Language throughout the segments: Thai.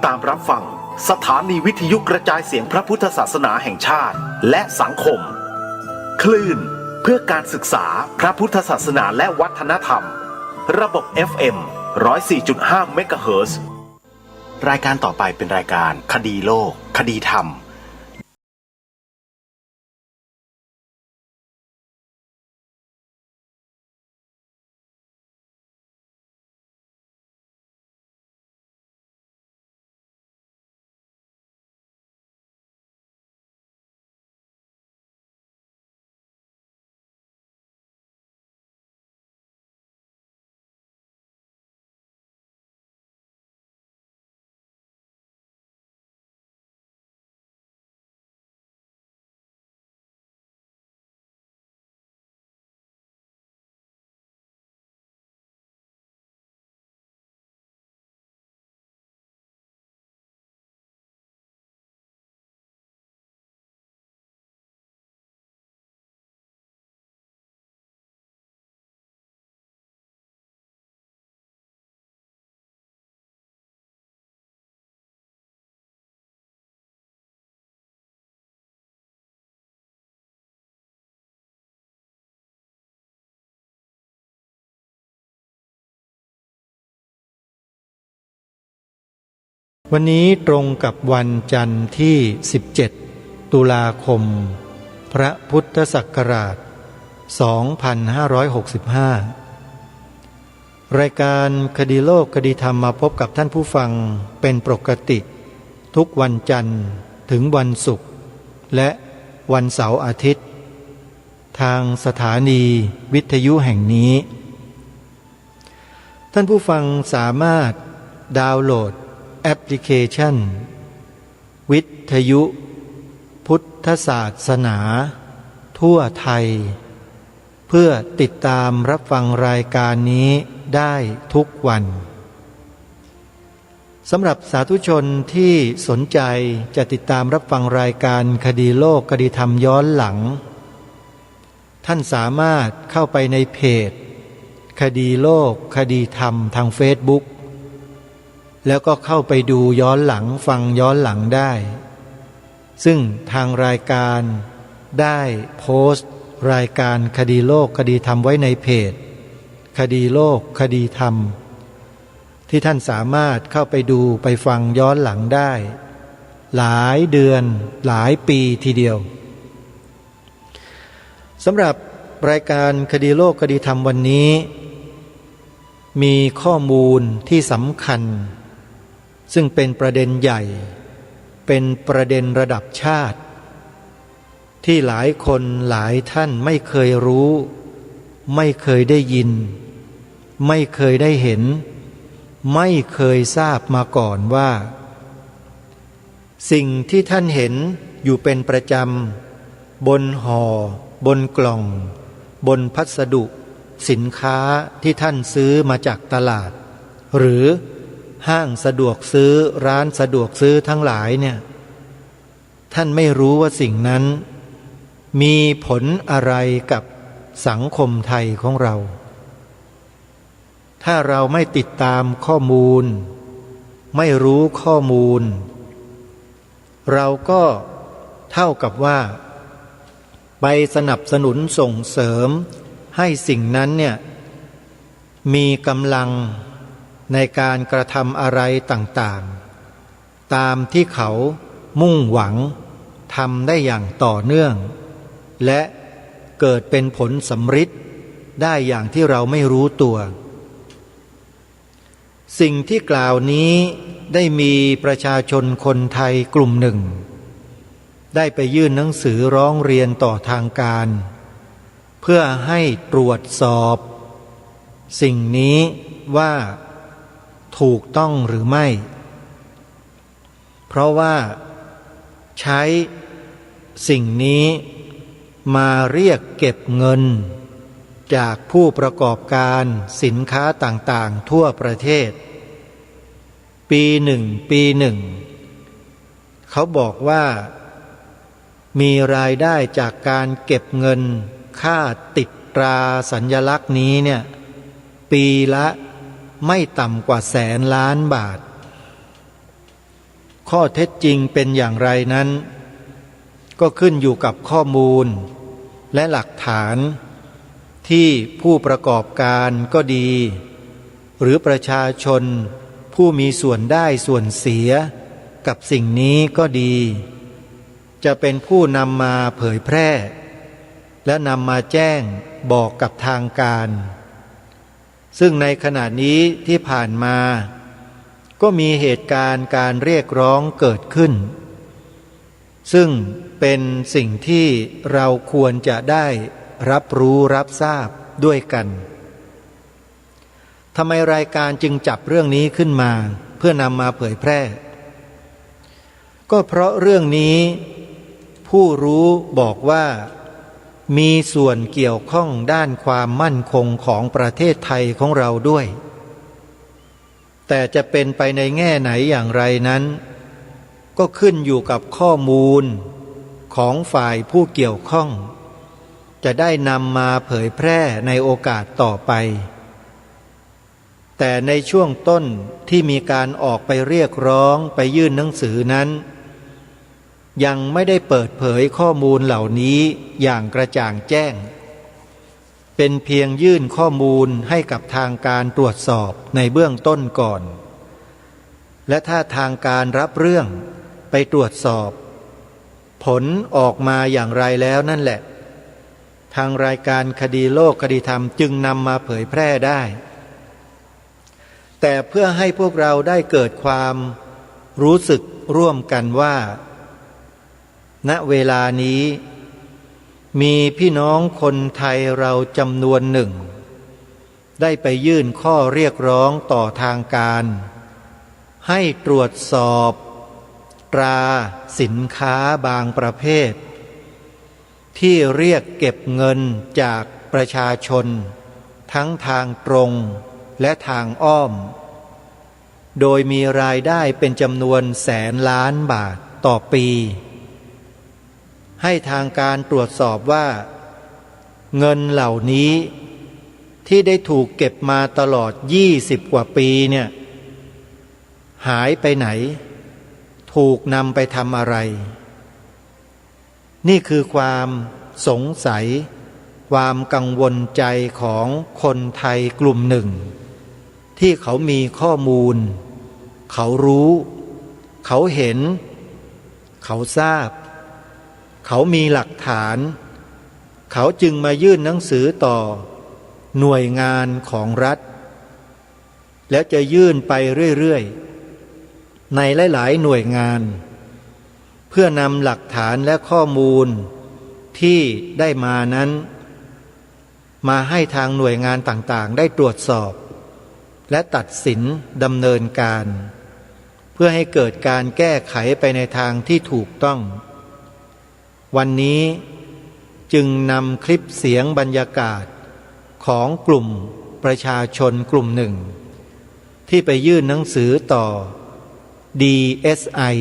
ตามรับฟังสถานีวิทยุกระจายเสียงพระพุทธศาสนาแห่งชาติและสังคมคลื่นเพื่อการศึกษาพระพุทธศาสนาและวัฒนธรรมระบบ FM 104.5 เมกะเฮิรตซ์ รายการต่อไปเป็นรายการคดีโลกคดีธรรมวันนี้ตรงกับวันจันทร์ที่17ตุลาคมพระพุทธศักราช2565รายการคดีโลกคดีธรรมมาพบกับท่านผู้ฟังเป็นปกติทุกวันจันทร์ถึงวันศุกร์และวันเสาร์อาทิตย์ทางสถานีวิทยุแห่งนี้ท่านผู้ฟังสามารถดาวน์โหลดแอปพลิเคชันวิทยุพุทธศาสนาทั่วไทยเพื่อติดตามรับฟังรายการนี้ได้ทุกวันสำหรับสาธุชนที่สนใจจะติดตามรับฟังรายการคดีโลกคดีธรรมย้อนหลังท่านสามารถเข้าไปในเพจคดีโลกคดีธรรมทางเฟซบุ๊กแล้วก็เข้าไปดูย้อนหลังฟังย้อนหลังได้ซึ่งทางรายการได้โพสต์รายการคดีโลกคดีธรรมไว้ในเพจคดีโลกคดีธรรมที่ท่านสามารถเข้าไปดูไปฟังย้อนหลังได้หลายเดือนหลายปีทีเดียวสำหรับรายการคดีโลกคดีธรรมวันนี้มีข้อมูลที่สำคัญซึ่งเป็นประเด็นใหญ่เป็นประเด็นระดับชาติที่หลายคนหลายท่านไม่เคยรู้ไม่เคยได้ยินไม่เคยได้เห็นไม่เคยทราบมาก่อนว่าสิ่งที่ท่านเห็นอยู่เป็นประจำบนห่อบนกล่องบนพัสดุสินค้าที่ท่านซื้อมาจากตลาดหรือห้างสะดวกซื้อร้านสะดวกซื้อทั้งหลายเนี่ยท่านไม่รู้ว่าสิ่งนั้นมีผลอะไรกับสังคมไทยของเราถ้าเราไม่ติดตามข้อมูลไม่รู้ข้อมูลเราก็เท่ากับว่าไปสนับสนุนส่งเสริมให้สิ่งนั้นเนี่ยมีกำลังในการกระทำอะไรต่างๆตามที่เขามุ่งหวังทำได้อย่างต่อเนื่องและเกิดเป็นผลสำฤทธิ์ได้อย่างที่เราไม่รู้ตัวสิ่งที่กล่าวนี้ได้มีประชาชนคนไทยกลุ่มหนึ่งได้ไปยื่นหนังสือร้องเรียนต่อทางการเพื่อให้ตรวจสอบสิ่งนี้ว่าถูกต้องหรือไม่เพราะว่าใช้สิ่งนี้มาเรียกเก็บเงินจากผู้ประกอบการสินค้าต่างๆทั่วประเทศปีหนึ่งเขาบอกว่ามีรายได้จากการเก็บเงินค่าติดตราสัญลักษณ์นี้เนี่ยปีละไม่ต่ำกว่า100,000,000,000 บาท ข้อเท็จจริงเป็นอย่างไรนั้นก็ขึ้นอยู่กับข้อมูลและหลักฐานที่ผู้ประกอบการก็ดีหรือประชาชนผู้มีส่วนได้ส่วนเสียกับสิ่งนี้ก็ดีจะเป็นผู้นำมาเผยแพร่และนำมาแจ้งบอกกับทางการซึ่งในขณะนี้ที่ผ่านมาก็มีเหตุการณ์การเรียกร้องเกิดขึ้นซึ่งเป็นสิ่งที่เราควรจะได้รับรู้รับทราบด้วยกันทำไมรายการจึงจับเรื่องนี้ขึ้นมาเพื่อนำมาเผยแพร่ก็เพราะเรื่องนี้ผู้รู้บอกว่ามีส่วนเกี่ยวข้องด้านความมั่นคงของประเทศไทยของเราด้วยแต่จะเป็นไปในแง่ไหนอย่างไรนั้นก็ขึ้นอยู่กับข้อมูลของฝ่ายผู้เกี่ยวข้องจะได้นำมาเผยแพร่ในโอกาสต่อไปแต่ในช่วงต้นที่มีการออกไปเรียกร้องไปยื่นหนังสือนั้นยังไม่ได้เปิดเผยข้อมูลเหล่านี้อย่างกระจ่างแจ้งเป็นเพียงยื่นข้อมูลให้กับทางการตรวจสอบในเบื้องต้นก่อนและถ้าทางการรับเรื่องไปตรวจสอบผลออกมาอย่างไรแล้วนั่นแหละทางรายการคดีโลกคดีธรรมจึงนำมาเผยแพร่ได้แต่เพื่อให้พวกเราได้เกิดความรู้สึกร่วมกันว่าณเวลานี้มีพี่น้องคนไทยเราจำนวนหนึ่งได้ไปยื่นข้อเรียกร้องต่อทางการให้ตรวจสอบตราสินค้าบางประเภทที่เรียกเก็บเงินจากประชาชนทั้งทางตรงและทางอ้อมโดยมีรายได้เป็นจำนวนแสนล้านบาทต่อปีให้ทางการตรวจสอบว่าเงินเหล่านี้ที่ได้ถูกเก็บมาตลอด20 กว่าปีเนี่ยหายไปไหนถูกนำไปทำอะไรนี่คือความสงสัยความกังวลใจของคนไทยกลุ่มหนึ่งที่เขามีข้อมูลเขารู้เขาเห็นเขาทราบเขามีหลักฐานเขาจึงมายื่นหนังสือต่อหน่วยงานของรัฐแล้วจะยื่นไปเรื่อยๆในหลายๆหน่วยงานเพื่อนำหลักฐานและข้อมูลที่ได้มานั้นมาให้ทางหน่วยงานต่างๆได้ตรวจสอบและตัดสินดำเนินการเพื่อให้เกิดการแก้ไขไปในทางที่ถูกต้องวันนี้จึงนำคลิปเสียงบรรยากาศของกลุ่มประชาชนกลุ่มหนึ่งที่ไปยื่นหนังสือต่อ DSI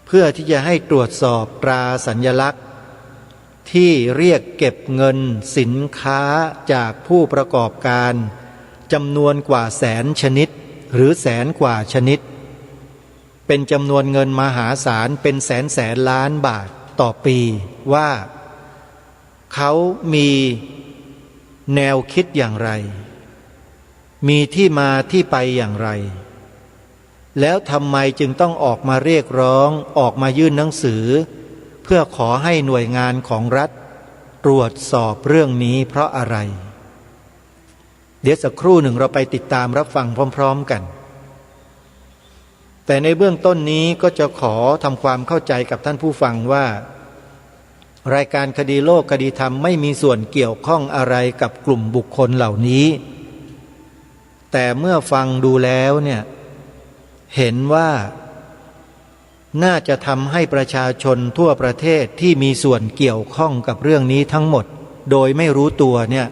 เพื่อที่จะให้ตรวจสอบตราสัญลักษณ์ที่เรียกเก็บเงินสินค้าจากผู้ประกอบการจำนวนกว่าแสนชนิดหรือแสนกว่าชนิดเป็นจำนวนเงินมหาศาลเป็นแสนล้านบาทต่อปีว่าเขามีแนวคิดอย่างไรมีที่มาที่ไปอย่างไรแล้วทำไมจึงต้องออกมาเรียกร้องออกมายื่นหนังสือเพื่อขอให้หน่วยงานของรัฐตรวจสอบเรื่องนี้เพราะอะไรเดี๋ยวสักครู่หนึ่งเราไปติดตามรับฟังพร้อมๆกันแต่ในเบื้องต้นนี้ก็จะขอทำความเข้าใจกับท่านผู้ฟังว่ารายการคดีโลกคดีธรรมไม่มีส่วนเกี่ยวข้องอะไรกับกลุ่มบุคคลเหล่านี้แต่เมื่อฟังดูแล้วเนี่ยเห็นว่าน่าจะทำให้ประชาชนทั่วประเทศที่มีส่วนเกี่ยวข้องกับเรื่องนี้ทั้งหมดโดยไม่รู้ตัวเนี่ย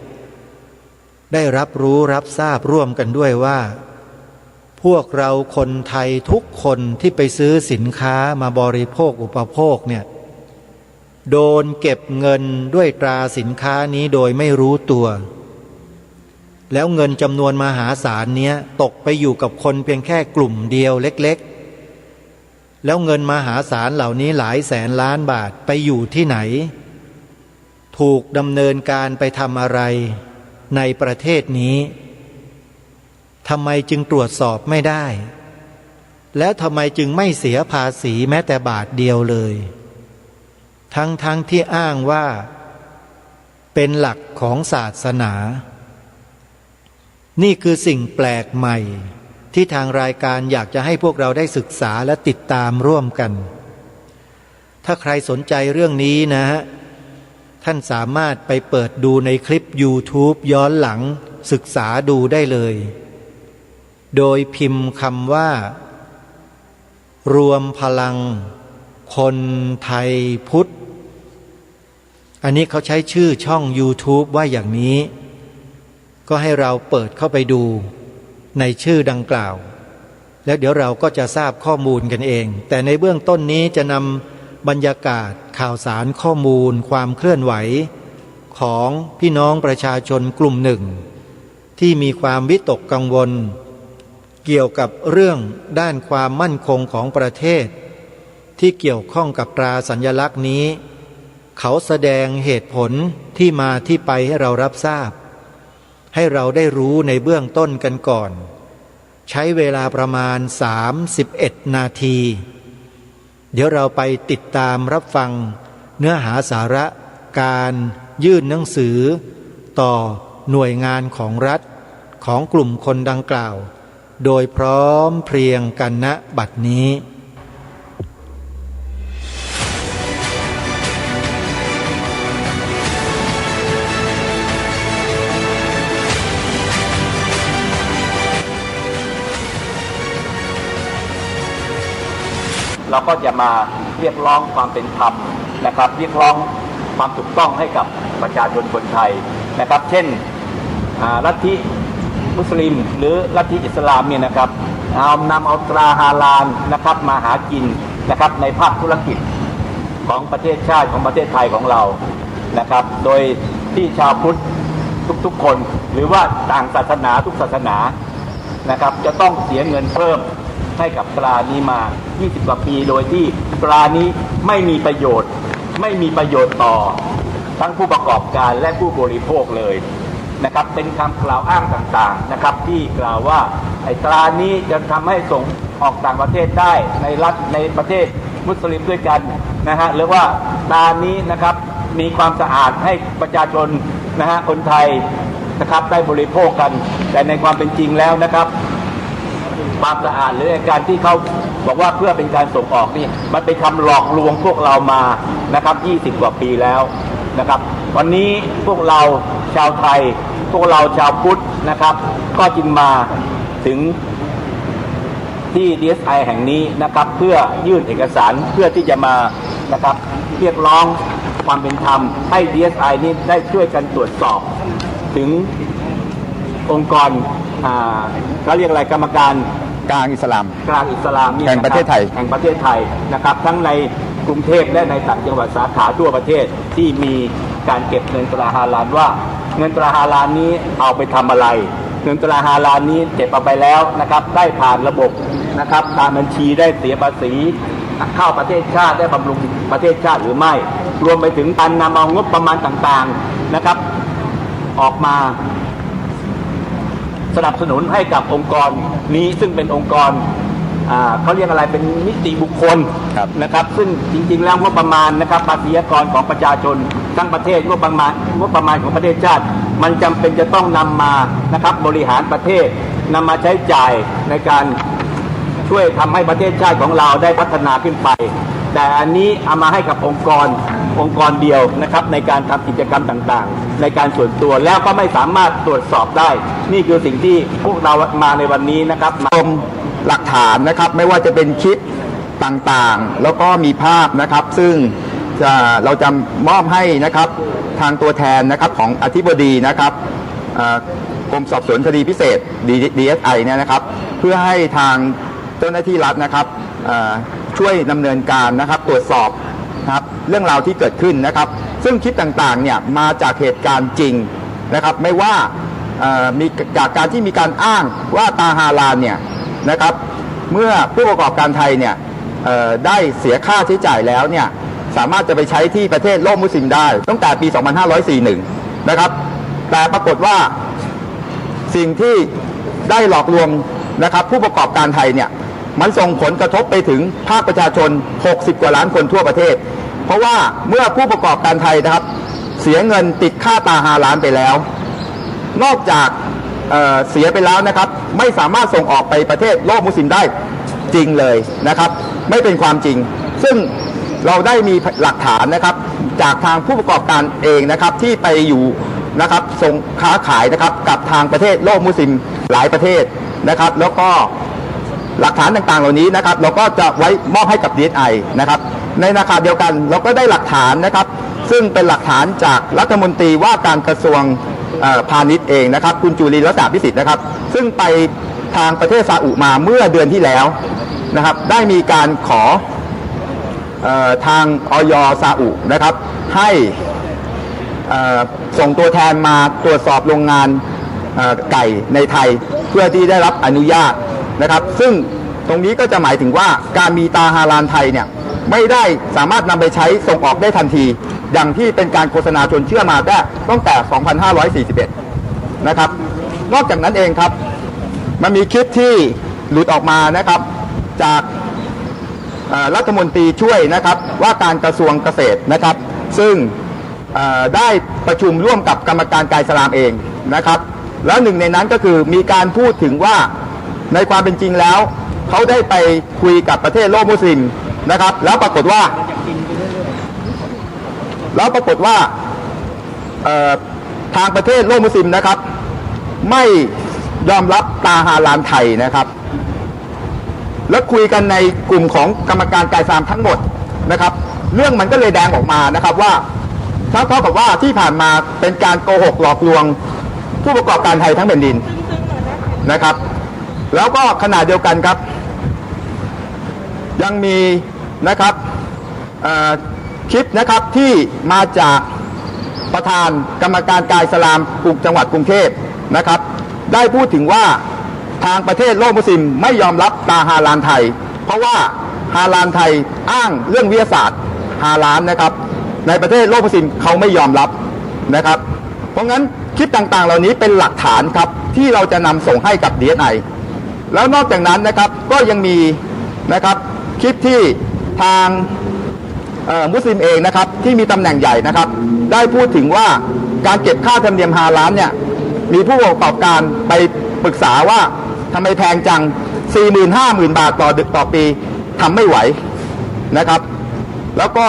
ได้รับรู้รับทราบร่วมกันด้วยว่าพวกเราคนไทยทุกคนที่ไปซื้อสินค้ามาบริโภคอุปโภคเนี่ยโดนเก็บเงินด้วยตราสินค้านี้โดยไม่รู้ตัวแล้วเงินจำนวนมหาศาลเนี้ยตกไปอยู่กับคนเพียงแค่กลุ่มเดียวเล็ก แล้วเงินมหาศาลเหล่านี้หลายแสนล้านบาทไปอยู่ที่ไหนถูกดำเนินการไปทำอะไรในประเทศนี้ทำไมจึงตรวจสอบไม่ได้แล้วทำไมจึงไม่เสียภาษีแม้แต่บาทเดียวเลยทั้งที่อ้างว่าเป็นหลักของศาสนานี่คือสิ่งแปลกใหม่ที่ทางรายการอยากจะให้พวกเราได้ศึกษาและติดตามร่วมกันถ้าใครสนใจเรื่องนี้นะฮะท่านสามารถไปเปิดดูในคลิป YouTube ย้อนหลังศึกษาดูได้เลยโดยพิมพ์คำว่ารวมพลังคนไทยพุทธอันนี้เขาใช้ชื่อช่อง YouTube ว่าอย่างนี้ก็ให้เราเปิดเข้าไปดูในชื่อดังกล่าวแล้วเดี๋ยวเราก็จะทราบข้อมูลกันเองแต่ในเบื้องต้นนี้จะนำบรรยากาศข่าวสารข้อมูลความเคลื่อนไหวของพี่น้องประชาชนกลุ่มหนึ่งที่มีความวิตกกังวลเกี่ยวกับเรื่องด้านความมั่นคงของประเทศที่เกี่ยวข้องกับตราสัญลักษณ์นี้เขาแสดงเหตุผลที่มาที่ไปให้เรารับทราบให้เราได้รู้ในเบื้องต้นกันก่อนใช้เวลาประมาณ31 นาทีเดี๋ยวเราไปติดตามรับฟังเนื้อหาสาระการยื่นหนังสือต่อหน่วยงานของรัฐของกลุ่มคนดังกล่าวโดยพร้อมเพรียงกันณบัดนี้เราก็จะมาเรียกร้องความเป็นธรรมนะครับเรียกร้องความถูกต้องให้กับประชาชนคนไทยนะครับเช่นลัทธิมุสลิมหรือลัทธิอิสลามเนี่ยนะครับนำเอาตราฮาลาลนะครับมาหากินนะครับในภาคธุรกิจของประเทศชาติของประเทศไทยของเรานะครับโดยที่ชาวพุทธทุกๆคนหรือว่าต่างศาสนาทุกศาสนานะครับจะต้องเสียเงินเพิ่มให้กับตรานี้มา20 กว่าปีโดยที่ตรานี้ไม่มีประโยชน์ต่อทั้งผู้ประกอบการและผู้บริโภคเลยนะครับเป็นคำกล่าวอ้างต่างๆนะครับที่กล่าวว่าไอ้ตรานี้จะทำให้ส่งออกต่างประเทศได้ในประเทศมุสลิมด้วยกันนะฮะหรือว่าตรานี้นะครับมีความสะอาดให้ประชาชนนะฮะคนไทยนะครับได้บริโภคกันแต่ในความเป็นจริงแล้วนะครับความสะอาดหรือการที่เขาบอกว่าเพื่อเป็นการส่งออกนี่มันเป็นคำหลอกลวงพวกเรามานะครับ20 กว่าปีแล้วนะครับวันนี้พวกเราชาวไทยพวกเราชาวพุทธนะครับก็จึงมาถึงที่ DSI แห่งนี้นะครับเพื่อยื่นเอกสารเพื่อที่จะมานะครับเรียกร้องความเป็นธรรมให้ DSI นี้ได้ช่วยกันตรวจสอบถึงองค์กรเขาเรียกอะไรกรรมการกลางอิสลามนี่แห่งประเทศไทยนะครับทั้งในกรุงเทพและในต่างจังหวัดสาขาทั่วประเทศที่มีการเก็บเงินตราฮาลาลว่าเงินตราฮาลาลนี้เอาไปทำอะไรเงินตราฮาลาลนี้เก็บเอาไปแล้วนะครับได้ผ่านระบบนะครับการบัญชีได้เสียภาษีเข้าประเทศชาติได้บำรุงประเทศชาติหรือไม่รวมไปถึงการนำเอางบประมาณต่างๆนะครับออกมาสนับสนุนให้กับองค์กรนี้ซึ่งเป็นองค์กรเขาเรียกอะไรเป็นนิติบุคคลนะครับซึ่งจริงๆแล้วงบประมาณนะครับภาษีกรของประชาชนทั้งประเทศงบประมาณของประเทศชาติมันจำเป็นจะต้องนำมานะครับบริหารประเทศนำมาใช้จ่ายในการช่วยทำให้ประเทศชาติของเราได้พัฒนาขึ้นไปแต่อันนี้เอามาให้กับองค์กรเดียวนะครับในการทำกิจกรรมต่างๆในการส่วนตัวแล้วก็ไม่สามารถตรวจสอบได้นี่คือสิ่งที่พวกเรามาในวันนี้นะครับชมหลักฐานนะครับไม่ว่าจะเป็นคลิปต่างๆแล้วก็มีภาพนะครับซึ่งเราจะมอบให้นะครับทางตัวแทนนะครับของอธิบดีนะครับกรมสอบสวนคดีพิเศษ DSI เนี่ยนะครับเพื่อให้ทางเจ้าหน้าที่รัฐนะครับช่วยดำเนินการนะครับตรวจสอบนะครับเรื่องราวที่เกิดขึ้นนะครับซึ่งคลิปต่างๆเนี่ยมาจากเหตุการณ์จริงนะครับไม่ว่ามีจากการที่มีการอ้างว่าตาฮาลาลเนี่ยนะครับเมื่อผู้ประกอบการไทยเนี่ย ได้เสียค่าใช้จ่ายแล้วเนี่ยสามารถจะไปใช้ที่ประเทศโลกมุสลิมได้ตั้งแต่ปี 2541 นะครับแต่ปรากฏว่าสิ่งที่ได้หลอกลวงนะครับผู้ประกอบการไทยเนี่ยมันส่งผลกระทบไปถึงภาคประชาชน60 กว่าล้านคนทั่วประเทศเพราะว่าเมื่อผู้ประกอบการไทยนะครับเสียเงินติดค่าตาฮาลาลไปแล้วนอกจากเสียไปแล้วนะครับไม่สามารถส่งออกไปประเทศโลกมุสลิมได้จริงเลยนะครับไม่เป็นความจริงซึ่งเราได้มีหลักฐานนะครับจากทางผู้ประกอบการเองนะครับที่ไปอยู่นะครับส่งค้าขายนะครับกับทางประเทศโลกมุสลิมหลายประเทศนะครับแล้วก็หลักฐานต่างๆเหล่านี้นะครับเราก็จะไว้มอบให้กับ DSI นะครับในราคาเดียวกันเราก็ได้หลักฐานนะครับซึ่งเป็นหลักฐานจากรัฐมนตรีว่าการกระทรวงพาณิชย์เองนะครับคุณจุลินทร์ รัตนพิสิทธิ์นะครับซึ่งไปทางประเทศซาอุมาเมื่อเดือนที่แล้วนะครับได้มีการขอทางอย.ซาอุนะครับให้ส่งตัวแทนมาตรวจสอบโรงงานไก่ในไทยเพื่อที่ได้รับอนุญาตนะครับซึ่งตรงนี้ก็จะหมายถึงว่าการมีตาฮาลาลไทยเนี่ยไม่ได้สามารถนำไปใช้ส่งออกได้ทันทีอย่างที่เป็นการโฆษณาชวนเชื่อมาได้ตั้งแต่ 2541 นะครับนอกจากนั้นเองครับมันมีคลิปที่หลุดออกมานะครับจากรัฐมนตรีช่วยนะครับว่าการกระทรวงเกษตรนะครับซึ่งได้ประชุมร่วมกับกรรมการกายสลามเองนะครับแล้วหนึ่งในนั้นก็คือมีการพูดถึงว่าในความเป็นจริงแล้วเขาได้ไปคุยกับประเทศโลกมุสลิมนะครับแล้วปรากฏว่าทางประเทศโลกมุสลิมนะครับไม่ยอมรับตาฮาลาลไทยนะครับและคุยกันในกลุ่มของกรรมการกายสลามทั้งหมดนะครับเรื่องมันก็เลยแดงออกมานะครับว่าเท่ากับว่าที่ผ่านมาเป็นการโกหกหลอกลวงผู้ประกอบการไทยทั้งแผ่นดินนะครับแล้วก็ขณะเดียวกันครับยังมีนะครับคลิปนะครับที่มาจากประธานกรรมการกายสลามจังหวัดกรุงเทพนะครับได้พูดถึงว่าทางประเทศโลกมุสลิมไม่ยอมรับตาฮาลาลไทยเพราะว่าฮาลาลไทยอ้างเรื่องวิทยาศาสตร์ฮาลาลนะครับในประเทศโลกมุสลิมเขาไม่ยอมรับนะครับเพราะงั้นคลิปต่างๆเหล่านี้เป็นหลักฐานครับที่เราจะนำส่งให้กับ DSI แล้วนอกจากนั้นนะครับก็ยังมีนะครับคลิปที่ทางมุสลิมเองนะครับที่มีตำแหน่งใหญ่นะครับได้พูดถึงว่าการเก็บค่าธรรมเนียมฮาลาลเนี่ยมีผู้ประกอบการไปปรึกษาว่าทำไมแพงจัง 40,000-50,000 บาทต่อปีทำไม่ไหวนะครับแล้วก็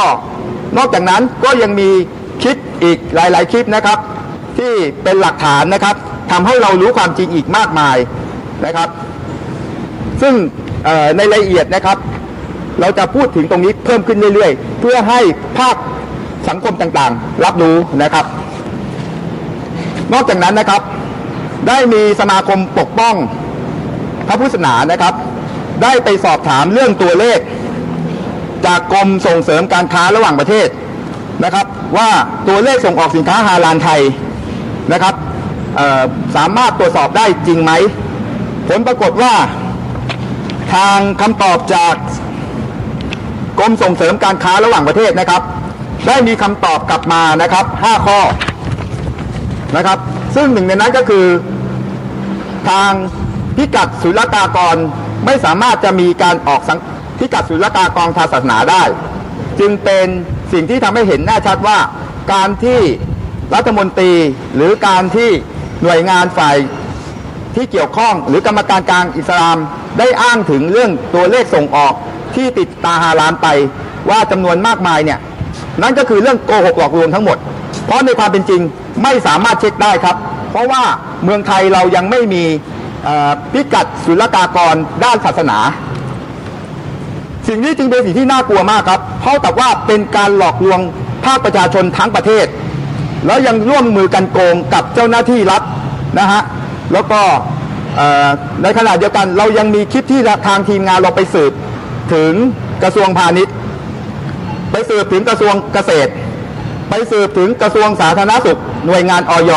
นอกจากนั้นก็ยังมีคลิปอีกหลายๆคลิปนะครับที่เป็นหลักฐานนะครับทำให้เรารู้ความจริงอีกมากมายนะครับซึ่งในรายละเอียดนะครับเราจะพูดถึงตรงนี้เพิ่มขึ้นเรื่อยๆเพื่อให้ภาคสังคมต่างๆรับรู้นะครับนอกจากนั้นนะครับได้มีสมาคมปกป้องพระพุทธศาสนานะครับได้ไปสอบถามเรื่องตัวเลขจากกรมส่งเสริมการค้าระหว่างประเทศนะครับว่าตัวเลขส่งออกสินค้าฮาลาลไทยนะครับสามารถตรวจสอบได้จริงไหมผลปรากฏว่าทางคำตอบจากกรมส่งเสริมการค้าระหว่างประเทศนะครับได้มีคำตอบกลับมานะครับ5ข้อนะครับซึ่งหนึ่งในนั้นก็คือทางพิกัดศุลกากรไม่สามารถจะมีการออกพิกัดศุลกากรทางศาสนาได้จึงเป็นสิ่งที่ทำให้เห็นแน่ชัดว่าการที่รัฐมนตรีหรือการที่หน่วยงานฝ่ายที่เกี่ยวข้องหรือกรรมการกลางอิสลามได้อ้างถึงเรื่องตัวเลขส่งออกที่ติดตาฮาลาลไปว่าจำนวนมากมายเนี่ยนั่นก็คือเรื่องโกหกหลอกลวงทั้งหมดเพราะในความเป็นจริงไม่สามารถเช็คได้ครับเพราะว่าเมืองไทยเรายังไม่มีพิกัดศุลกากรด้านศาสนาสิ่งนี้จึงเป็นสิ่งที่น่ากลัวมากครับเพราะแต่ว่าเป็นการหลอกลวงภาคประชาชนทั้งประเทศแล้วยังร่วมมือกันโกงกับเจ้าหน้าที่รัฐนะฮะแล้วก็ในขณะเดียวกันเรายังมีคลิปที่ทางทีมงานเราไปสืบถึงกระทรวงพาณิชย์ไปสืบถึงกระทรวงเกษตรไปสืบถึงกระทรวงสาธารณสุขหน่วยงานอย.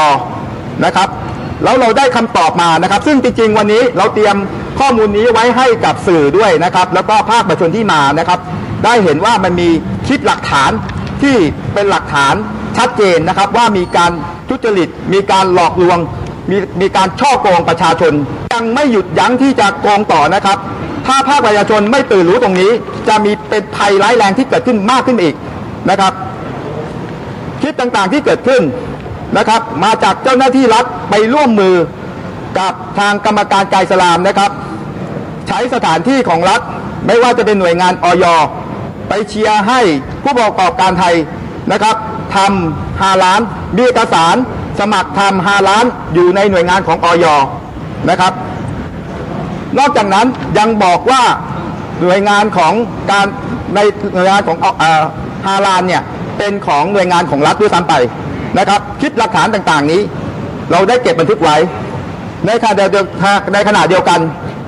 นะครับแล้วเราได้คำตอบมานะครับซึ่งจริงๆวันนี้เราเตรียม ข้อมูลนี้ไว้ให้กับสื่อด้วยนะครับแล้วก็ภาคประชาชนที่มานะครับได้เห็นว่ามันมีคลิปหลักฐานที่เป็นหลักฐานชัดเจนนะครับว่ามีการทุจริตมีการหลอกลวงมีการช่อโกงประชาชนยังไม่หยุดยั้งที่จะโกงต่อนะครับถ้าภาคประชาชนไม่ตื่นรู้ตรงนี้จะมีเป็นภัยร้ายแรงที่เกิดขึ้นมากขึ้นอีกนะครับคลิปต่างๆที่เกิดขึ้นนะครับมาจากเจ้าหน้าที่รัฐไปร่วมมือกับทางกรรมการกายอิสลามนะครับใช้สถานที่ของรัฐไม่ว่าจะเป็นหน่วยงานอย.ไปเชียร์ให้ผู้ประกอบการไทยนะครับทำ5 ล้านมีเอกสารสมัครทำ5 ล้านอยู่ในหน่วยงานของอย.นะครับนอกจากนั้นยังบอกว่าหน่วยงานของการในหน่วยงานของ5 ล้านเนี่ยเป็นของหน่วยงานของรัฐด้วยซ้ำไปนะครับคลิปหลักฐานต่างๆนี้เราได้เก็บบันทึกไว้ในขณะเดียวกัน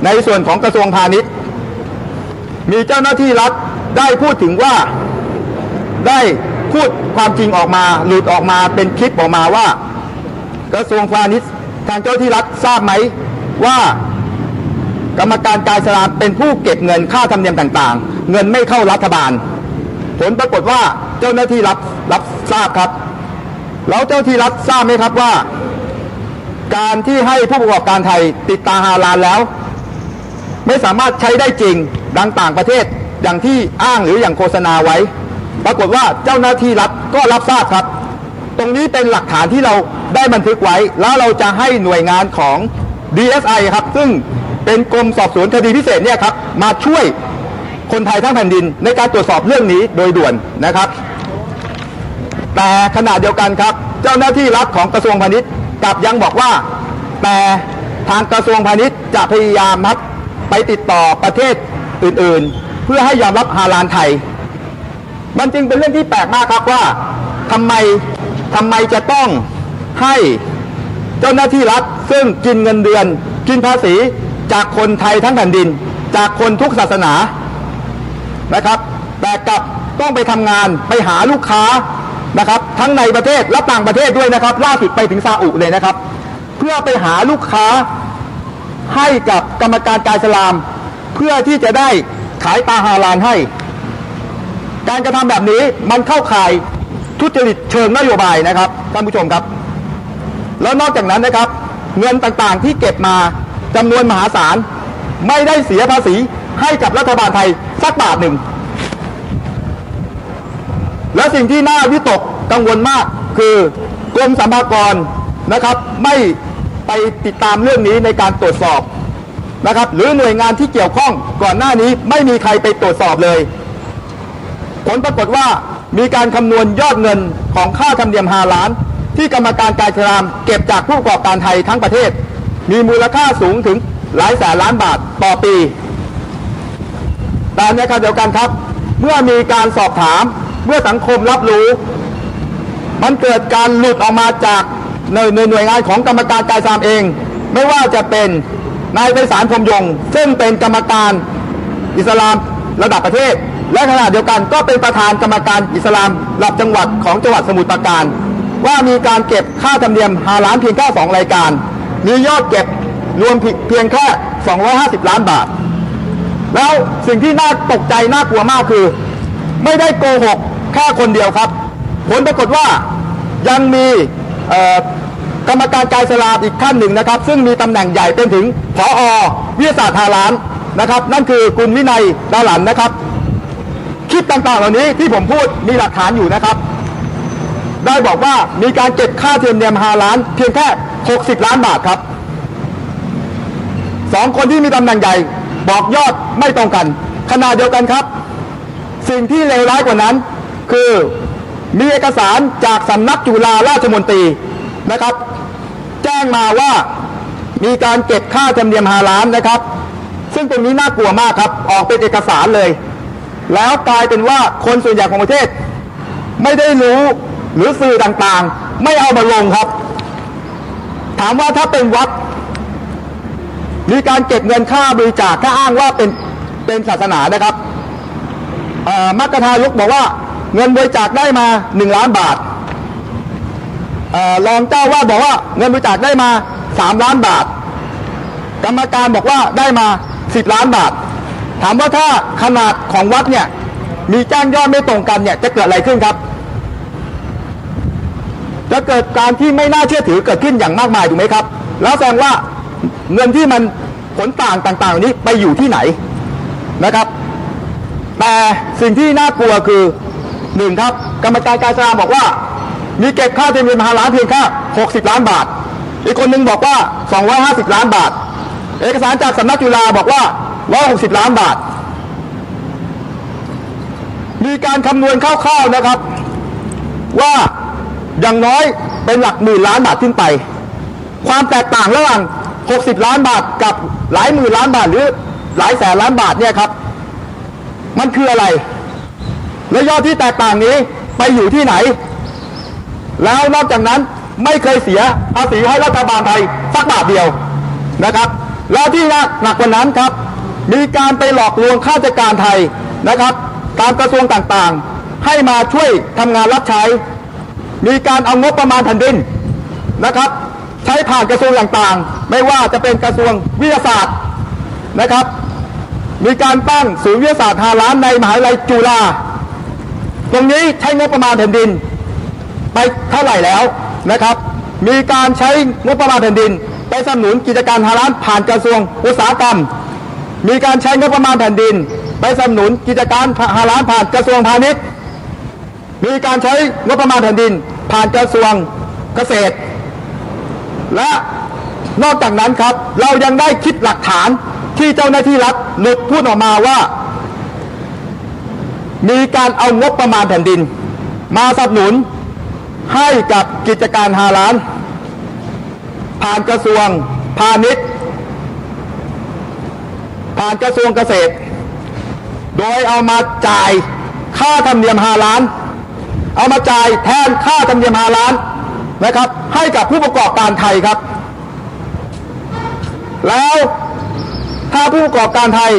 ในส่วนของกระทรวงพาณิชย์มีเจ้าหน้าที่รัฐได้พูดถึงว่าได้พูดความจริงออกมาหลุดออกมาเป็นคลิปออกมาว่ากระทรวงพาณิชย์ทางเจ้าหน้าที่รัฐทราบไหมว่ากรรมการกายอิสลามเป็นผู้เก็บเงินค่าธรรมเนียมต่างๆเงินไม่เข้ารัฐบาลผลปรากฏว่าเจ้าหน้าที่รับทราบครับแล้วเจ้าหน้าที่รัฐทราบไหมครับว่าการที่ให้ผู้ประกอบการไทยติดตาฮาลาลแล้วไม่สามารถใช้ได้จริงดังต่างประเทศอย่างที่อ้างหรืออย่างโฆษณาไว้ปรากฏว่าเจ้าหน้าที่รัฐก็รับทราบครับตรงนี้เป็นหลักฐานที่เราได้บันทึกไว้แล้วเราจะให้หน่วยงานของ DSI ครับซึ่งเป็นกรมสอบสวนคดีพิเศษเนี่ยครับมาช่วยคนไทยทั้งแผ่นดินในการตรวจสอบเรื่องนี้โดยด่วนนะครับแต่ขณะเดียวกันครับเจ้าหน้าที่รัฐของกระทรวงพาณิชย์กลับยังบอกว่าแต่ทางกระทรวงพาณิชย์จะพยายามไปติดต่อประเทศอื่นๆเพื่อให้ยอมรับฮาลาลไทยมันจึงเป็นเรื่องที่แปลกมากครับว่าทำไมจะต้องให้เจ้าหน้าที่รัฐซึ่งกินเงินเดือนกินภาษีจากคนไทยทั้งแผ่นดินจากคนทุกศาสนานะครับแต่กลับต้องไปทำงานไปหาลูกค้านะครับทั้งในประเทศและต่างประเทศด้วยนะครับล่าสุดไปถึงซาอุเลยนะครับเพื่อไปหาลูกค้าให้กับกรรมการกายอิสลามเพื่อที่จะได้ขายปลาฮาลาลให้การกระทำแบบนี้มันเข้าข่ายทุจริตเชิงนโยบายนะครับท่านผู้ชมครับแล้วนอกจากนั้นนะครับเงินต่างๆที่เก็บมาจำนวนมหาศาลไม่ได้เสียภาษีให้กับรัฐบาลไทยสักบาทหนึ่งและสิ่งที่น่าวิตกกังวลมากคือกรมสรรพากรนะครับไม่ไปติดตามเรื่องนี้ในการตรวจสอบนะครับหรือหน่วยงานที่เกี่ยวข้องก่อนหน้านี้ไม่มีใครไปตรวจสอบเลยผลปรากฏว่ามีการคำนวณยอดเงินของค่าธรรมเนียม5 ล้านที่กรรมการกายอิสลามเก็บจากผู้ประกอบการไทยทั้งประเทศมีมูลค่าสูงถึงหลายแสนล้านบาทต่อปีแต่ในขณะเดียวกันครับเมื่อมีการสอบถามเมื่อสังคมรับรู้มันเกิดการหลุดออกมาจากหน่วยงานของกรรมการกายอิสลามเองไม่ว่าจะเป็นนายไพศาลพรหมยงค์ซึ่งเป็นกรรมการอิสลามระดับประเทศและขณะเดียวกันก็เป็นประธานกรรมการอิสลามระดับจังหวัดของจังหวัดสมุทรปราการว่ามีการเก็บค่าธรรมเนียม5 ล้านเพียงแค่2 รายการมียอดเก็บรวมเพียงแค่250 ล้านบาทแล้วสิ่งที่น่าตกใจน่ากลัวมากคือไม่ได้โกหกแค่คนเดียวครับผลปรากฏว่ายังมีกรรมการกายอิสลามอีกท่านหนึ่งนะครับซึ่งมีตำแหน่งใหญ่เป็นถึงผอ.วิทยาศาสตร์ฮาลาลนะครับนั่นคือคุณวินัยดาหลันนะครับคลิปต่างๆเหล่านี้ที่ผมพูดมีหลักฐานอยู่นะครับได้บอกว่ามีการเก็บค่าธรรมเนียม5 ล้านเพียงแค่60 ล้านบาทครับ2 คนที่มีตำแหน่งใหญ่บอกยอดไม่ตรงกันขณะเดียวกันครับสิ่งที่เลวร้ายกว่านั้นคือมีเอกสารจากสำนักจุฬาราชมนตรีนะครับแจ้งมาว่ามีการเก็บค่าธรรมเนียม5 ล้านนะครับซึ่งตรงนี้น่ากลัวมากครับออกเป็นเอกสารเลยแล้วกลายเป็นว่าคนส่วนใหญ่ของประเทศไม่ได้รู้หรือสื่อต่างๆไม่เอามาลงครับถามว่าถ้าเป็นวัดมีการเก็บเงินค่าบริจาคถ้าอ้างว่าเป็นศาสนานะครับมัคคทายกบอกว่าเงินบริจาคได้มา1 ล้านบาทรองเจ้าว่าบอกว่าเงินบริจาคได้มา3 ล้านบาทก รรมการบอกว่าได้มา10 ล้านบาทถามว่าถ้าขนาดของวัดเนี่ยมีแจ้งยอดไม่ตรงกันเนี่ยจะเกิดอะไรขึ้นครับจะเกิดการที่ไม่น่าเชื่อถือเกิดขึ้นอย่างมากมายถูกไหมครับแล้วแสดงว่าเงินที่มันผลต่างๆนี้ไปอยู่ที่ไหนนะครับแต่สิ่งที่น่ากลัวคือ1ครับกรรมการการสลากบอกว่ามีเก็บค่าธรรมเนียม5 ล้านเพียงแค่60 ล้านบาทอีกคนหนึ่งบอกว่า250 ล้านบาทเอกสารจากสำนักจุฬาบอกว่า160 ล้านบาทมีการคำนวณคร่าวๆนะครับว่าอย่างน้อยเป็นหลักหมื่นล้านบาทขึ้นไปความแตกต่างระหว่าง60 ล้านบาทกับหลายหมื่นล้านบาทหรือหลายแสนล้านบาทเนี่ยครับมันคืออะไรและยอดที่แตกต่างนี้ไปอยู่ที่ไหนแล้วนอกจากนั้นไม่เคยเสียภาษีให้รัฐบาลไทยสักบาทเดียวนะครับแล้วที่หนักกว่านั้นครับมีการไปหลอกลวงข้าราชการไทยนะครับตามกระทรวงต่างๆให้มาช่วยทำงานรับใช้มีการเอางบประมาณแผ่นดินนะครับใช้ผ่านกระทรวงต่างๆไม่ว่าจะเป็นกระทรวงวิทยาศาสตร์นะครับมีการตั้งศูนย์วิทยาศาสตร์5 ล้านในมหาวิทยาลัยจุฬาตรงนี้ใช้งบประมาณแผ่นดินไปเท่าไหร่แล้วนะครับมีการใช้งบประมาณแผ่นดินไปสนับสนุนกิจการ5 ล้านผ่านกระทรวงอุตสาหกรรมมีการใช้งบประมาณแผ่นดินไปสนับสนุนกิจการ5 ล้านผ่านกระทรวงพาณิชย์มีการใช้งบประมาณแผ่นดินผ่านกระทรวงเกษตรและนอกจากนั้นครับเรายังได้คิดหลักฐานที่เจ้าหน้าที่รัฐหลุดพูดออกมาว่ามีการเอางบประมาณแผ่นดินมาสนับสนุนให้กับกิจการ5 ล้านผ่านกระทรวงพาณิชย์ผ่านกระทรวงเกษตรโดยเอามาจ่ายค่าธรรมเนียม5 ล้านเอามาจ่ายแทนค่าธรรมเนียม5 ล้านนะครับให้กับผู้ประกอบการไทยครับแล้วถ้าผู้ประกอบการไทย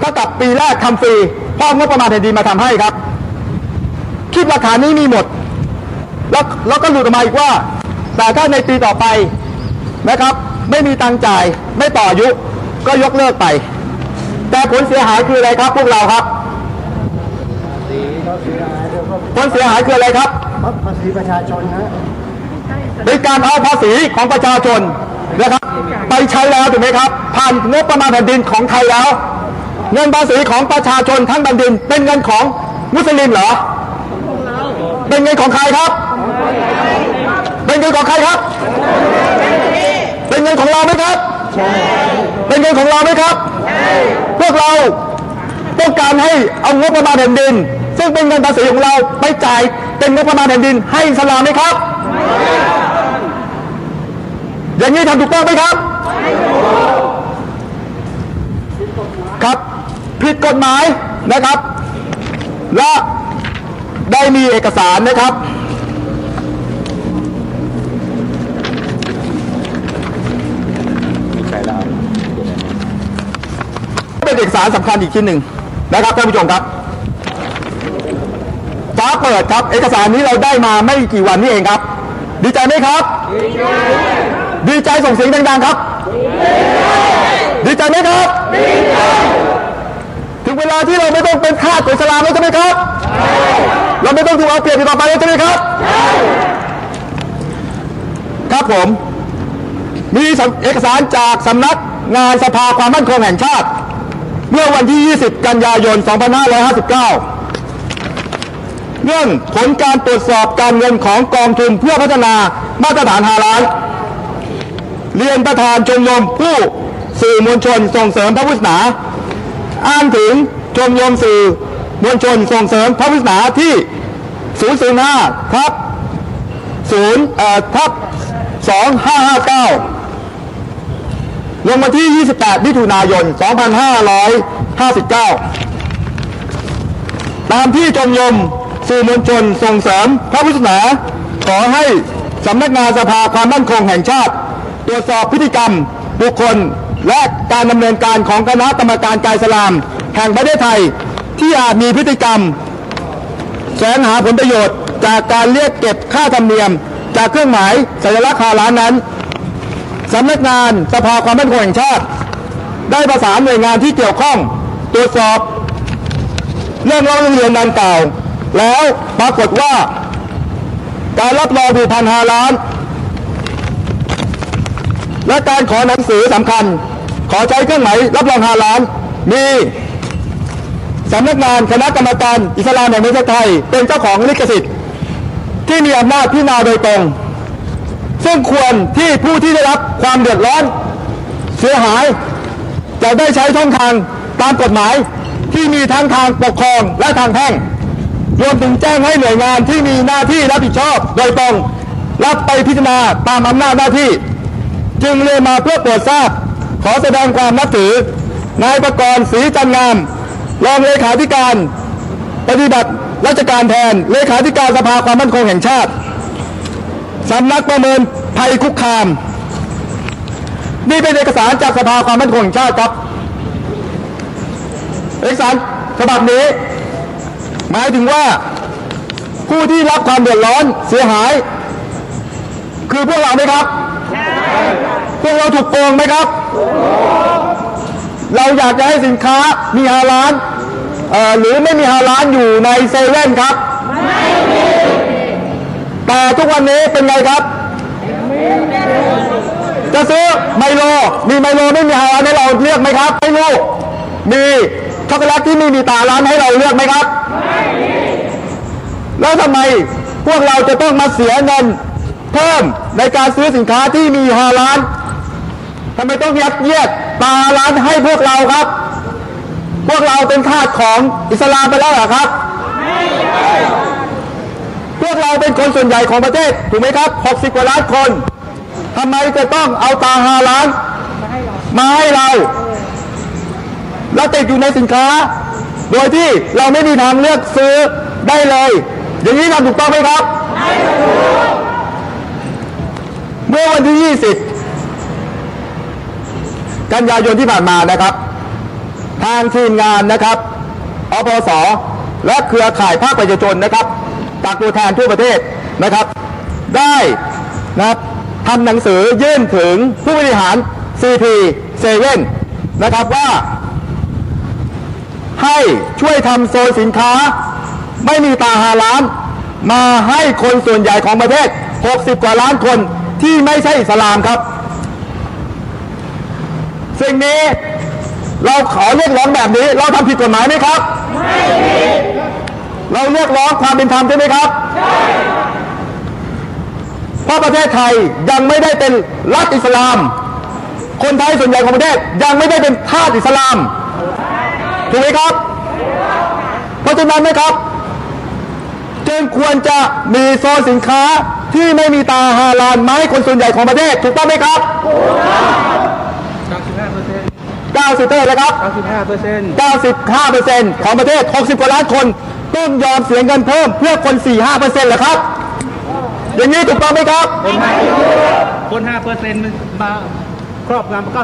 ก็กับปีแรกทำฟรีเพราะงบประมาณแผ่นดินมาทำให้ครับคลิปหลักฐานนี้มีหมดแล้วก็หลุดออกมาอีกว่าแต่ถ้าในปีต่อไปนะครับไม่มีตังจ่ายไม่ต่ออายุก็ยกเลิกไปแต่ผลเสียหายคืออะไรครับพวกเราครับผลเสียหายคืออะไรครับภาษีประชาชนนะเป็นการเอาภาษีของประชาชนนะครับไปใช้แล้วถูกไหมครับผ่านงบประมาณแผ่นดินของไทยแล้วเงินภาษีของประชาชนทั้งแผ่นดินเป็นเงินของมุสลิมเหรอเป็นเงินของใครครับเป็นเงินของใครครับเป็นเงินของเราไหมครับเป็นเงินของเราไหมครับพวกเราต้องการให้เอางบประมาณแผ่นดินซึ่งเป็นเงินภาษีของเราไปจ่ายเป็นงบประมาณแผ่นดินให้อิสลามไหมครับอย่างนี้ทำถูกต้องไหมครับครับผิดกฎหมายนะครับและได้มีเอกสารนะครับเป็นเอกสารสำคัญอีกชิ้นหนึ่งนะครับท่านผู้ชมครับฟ้าเปิดครับเอกสารนี้เราได้มาไม่กี่วันนี้เองครับดีใจไหมครับดีใจส่งเสียงดังๆครับดีใจไหมครับถึงเวลาที่เราไม่ต้องเป็นทาสของอิสลามแล้วใช่ไหมครับเราไม่ต้องถูกเอาเปรียบอีกต่อไปแล้วใช่ไหมครับครับผมมีเอกสารจากสำนักงานสภาความมั่นคงแห่งชาติเมื่อวันที่20 กันยายน 2559เรื่องผลการตรวจสอบการเงินของกองทุนเพื่อพัฒนามาตรฐาน5 ล้านเรียนประธานชมรมผู้สื่อมวลชนส่งเสริมพระพุทธศาสนาอ้างถึงชมรมสื่อมวลชนส่งเสริมพระพุทธศาสนาที่ 005/2559 ลงมาที่ 28 มิถุนายน 2559 ตามที่ชมรมสื่อมวลชนส่งเสริมพระพุทธศาสนาขอให้สำนักงานสภาความมั่นคงแห่งชาติตรวจสอบพฤติกรรมบุคคลและการดำเนินการของคณะกรรมการการอิสลามแห่งประเทศไทยที่อาจมีพฤติกรรมแสวงหาผลประโยชน์จากการเรียกเก็บค่าธรรมเนียมจากเครื่องหมายสัญลักษณ์5 ล้านนั้น สำนักงานสภาความมั่นคงแห่งชาติได้ประสานหน่วยงานที่เกี่ยวข้องตรวจสอบเรื่องร้องเรียนดังกล่าวแล้วปรากฏว่าการรับรองผลิตภัณฑ์5 ล้านและการขอหนังสือสำคัญขอใช้เครื่องหมายรับรอง5 ล้านมีสำนักงานคณะกรรมการอิสลามแห่งประเทศไทยเป็นเจ้าของลิขสิทธิ์ที่มีอำนาจพิจารณาโดยตรงซึ่งควรที่ผู้ที่ได้รับความเดือดร้อนเสียหายจะได้ใช้ช่องทางตามกฎหมายที่มีทั้งทางปกครองและทางแพ่งรวมถึงแจ้งให้หน่วยงานที่มีหน้าที่รับผิดชอบโดยตรงรับไปพิจารณาตามอำนาจหน้าที่จึงเรียนมาเพื่อโปรดทราบขอแสดงความนับถือนายประกรณ์ศรีจันทร์งามรองเลขาธิการปฏิบัติราชการแทนเลขาธิการสภาความมั่นคงแห่งชาติสำนักประเมินภัยคุกคามนี่เป็นเอกสารจากสภาความมั่นคงแห่งชาติครับเอกสารฉบับนี้หมายถึงว่าผู้ที่รับความเดือดร้อนเสียหายคือพวกเราไหมครับพวกเราถูกโกงไหมครับเราอยากจะให้สินค้ามี5 ล้านหรือไม่มี5 ล้านอยู่ในเซเว่นครับไม่มีแต่ทุกวันนี้เป็นไงครับจะซื้อไมโลมีไมโลไม่มี5 ล้านให้เราเลือกไหมครับไม่รู้มีช็อกโกแลตที่ไม่มีตาล้านให้เราเลือกไหมครับไม่มีแล้วทำไมพวกเราจะต้องมาเสียเงินเพิ่มในการซื้อสินค้าที่มี5 ล้านทำไมต้องยัดเยียดตาล้านให้พวกเราครับพวกเราเป็นทาสของอิสลามไปแล้วเหรอครับไม่ใช่พวกเราเป็นคนส่วนใหญ่ของประเทศถูกไหมครับ60 กว่าล้านคนทำไมจะต้องเอาตา5 ล้านมาให้เราแล้วติดอยู่ในสินค้าโดยที่เราไม่มีทางเลือกซื้อได้เลยอย่างนี้ทำถูกต้องไหมครับไม่ถูกเมื่อวันที่ 20 กันยายนที่ผ่านมานะครับทางทีมงานนะครับอปส.และเครือข่ายภาคประชาชนนะครับจากตัวแทนทั่วประเทศนะครับได้นะครับทำหนังสือยื่นถึงผู้บริหาร CP7 นะครับว่าให้ช่วยทำโซนสินค้าไม่มีตา5 ล้านมาให้คนส่วนใหญ่ของประเทศ60 กว่าล้านคนที่ไม่ใช่อิสลามครับสิ่งนี้เราขอเรียกร้องแบบนี้เราทำผิดกฎหมายไหมครับไม่ผิดเราเรียกร้องความเป็นธรรมใช่ไหมครับใช่เพราะประเทศไทยยังไม่ได้เป็นรัฐอิสลามคนไทยส่วนใหญ่ของประเทศยังไม่ได้เป็นทาสอิสลามถูกไหมครับเพราะฉะนั้นนะครับจึงควรจะมีโซนสินค้าที่ไม่มีตา5 ล้านมาให้คนส่วนใหญ่ของประเทศถูกต้องไหมครับ90%เลยครับ 95% ของประเทศ60 กว่าล้านคนต้องยอมเสียเงินเพิ่มเพื่อคน 4-5% เหรอครับอย่างนี้ถูกต้องไหมครับคน 5% มาครอบงำ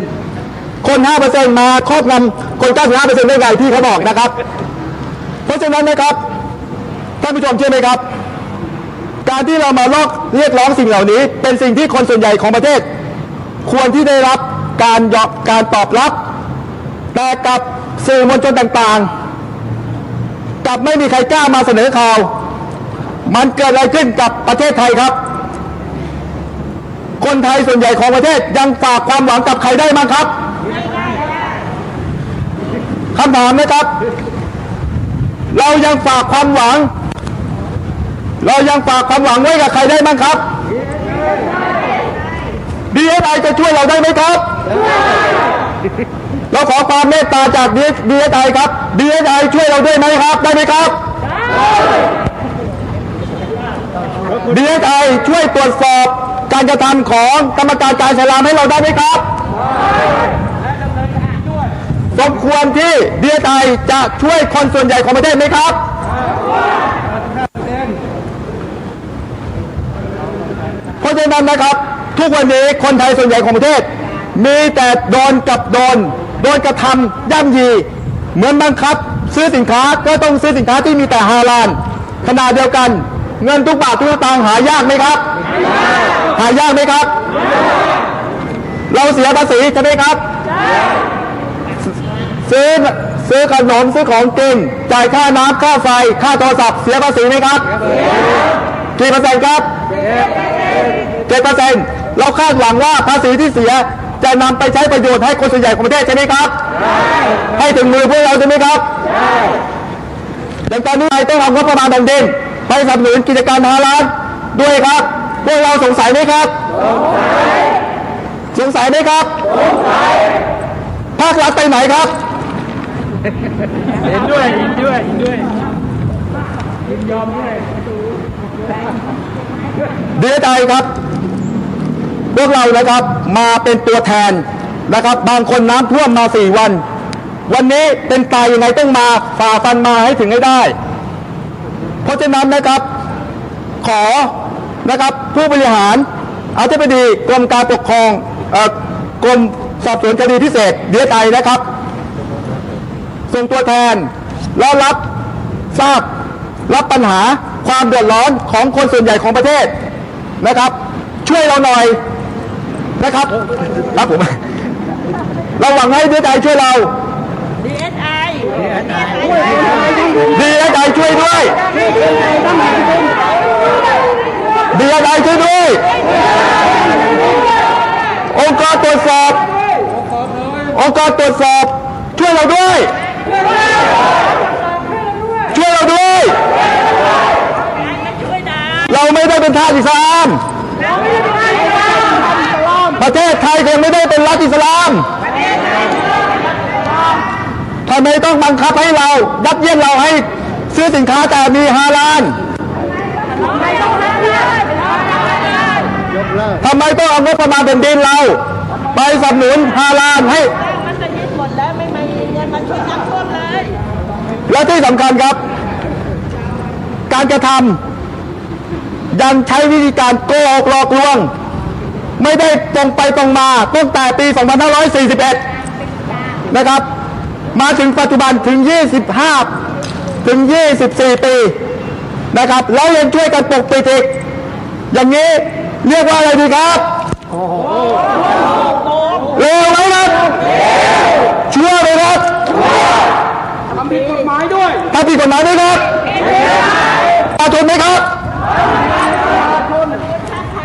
95% คน 5% มาครอบงำคน 95% ได้ไงที่เขาบอกนะครับเพราะฉะนั้นนะครับท่านผู้ชมเชื่อไหมครับการที่เรามาเรียกร้องสิ่งเหล่านี้เป็นสิ่งที่คนส่วนใหญ่ของประเทศควรที่ได้รับการตอบรับแต่กับสื่อมวลชนต่างๆกับไม่มีใครกล้ามาเสนอข่าวมันเกิดอะไรขึ้นกับประเทศไทยครับคนไทยส่วนใหญ่ของประเทศยังฝากความหวังกับใครได้มั้งครับคำถามนะครับเรายังฝากความหวังไว้กับใครได้มั้งครับDSI จะช่วยเราได้ไหมครับเราขอความเมตตาจาก DSI ครับ DSI ช่วยเราได้ไหมครับได้ไหมครับ DSI ช่วยตรวจสอบการกระทำของกรรมการอิสลามให้เราได้ไหมครับสมควรที่ DSI จะช่วยคนส่วนใหญ่ของประเทศไหมครับเพราะฉะนั้นนะครับทุกวันนี้คนไทยส่วนใหญ่ของประเทศมีแต่โดนกระทำย่ำยีเหมือนบังคับซื้อสินค้าก็ต้องซื้อสินค้าที่มีแต่5 ล้านขณะเดียวกันเงินทุกบาททุกสตางค์หายากไหมครับหายากไหมครับ เราเสียภาษีใช่ไหมครับซื้อขนมซื้อของกินจ่ายค่าน้ำค่าไฟค่าโทรศัพท์เสียภาษีไหมครับกี่เปอร์เซ็นต์ครับ7%เราคาดหวังว่าภาษีที่เสียจะนำไปใช้ประโยชน์ให้คนส่วนใหญ่ของประเทศใช่ไหมครับให้ถึงมือพวกเราใช่ไหมครับดังตอนนี้ต้องเอางบประมาณแผ่นดินไปสนับสนุนกิจการฮาลาลด้วยครับพวกเราสงสัยไหมครับสงสัยไหมครับภาครัฐไปไหนครับเห็นด้วยดีใจครับพวกเรานะครับมาเป็นตัวแทนนะครับบางคนน้ำท่วมมา4 วันวันนี้เป็นตายยังไงต้องมาฝ่าฟันมาให้ถึงให้ได้เพราะฉะนั้นนะครับขอนะครับผู้บริหารอธิบดีกรมการปกครองกรมสอบสวนคดีพิเศษDSIนะครับส่งตัวแทนแล้วรับทราบรับปัญหาความเดือดร้อนของคนส่วนใหญ่ของประเทศนะครับช่วยเราหน่อยนะครับครับผมเราหวังให้DSIช่วยเราDSIช่วยด้วยDSIช่วยด้วยองค์กรตรวจสอบช่วยเราด้วยเราไม่ได้เป็นทาสอิสลามประเทศไทยคงไม่ได้เป็นรัฐอิสลามทำไมต้องบังคับให้เรายัดเยียดเราให้ซื้อสินค้าแต่มีฮาลาลทำไมต้องเอางบประมาณแผ่นดินเราไปสนับสนุนฮาลาลให้มันจะยึดหมดแล้วไม่มีเงินมาช่วยน้ำท่วมเลยและที่สำคัญครับการกระทำยังใช้วิธีการโกหกหลอกลวงไม่ได้ตรงไปตรงมาตั้งแต่ปี 2541 นะครับมาถึงปัจจุบันถึง 25 ถึง 24 ปีนะครับแล้วยังช่วยกันปกปิดอีกอย่างนี้เรียกว่าอะไรดีครับเลวไหมครับชั่วไหมครับทำผิดกฎหมายด้วยทำผิดกฎหมายด้วยครับประชาชนไหมครับ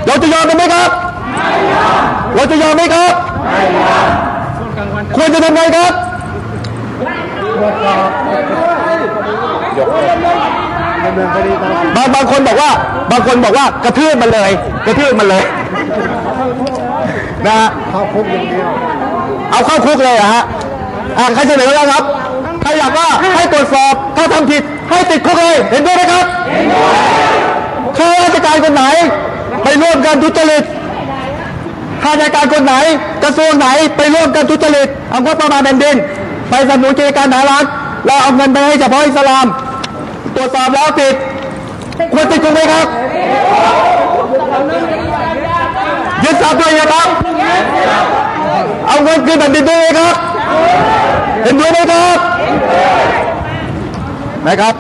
เราจะยอมไหมครับเราจะยอมไหมครับควรจะทำไงครับบางคนบอกว่ากระทืบมันเลยนะฮะเข้าคุกอย่างเดียวเอาเข้าคุกเลยเหรอฮะใครเสนอแล้วครับใครอยากว่าให้ตรวจสอบถ้าทำผิดให้ติดคุกเลยเห็นด้วยไหมครับข้าราชการคนไหนไปร่วมกันทุจริตข้าราชการคนไหนกระทรวงไหนไปร่วมกันทุจริตเอางบประมาณแผ่นดินไปสนับสนุนกิจการฮาลาลเราเอาเงินไปให้เฉพาะอิสลามตรวจสอบแล้วผิดควรติดคุกไหมครับยึดทรัพย์ด้วยนะครับเอาเงินคืนแผ่นดินด้วยไหมครับเห็นด้วยไหมครับนะครับ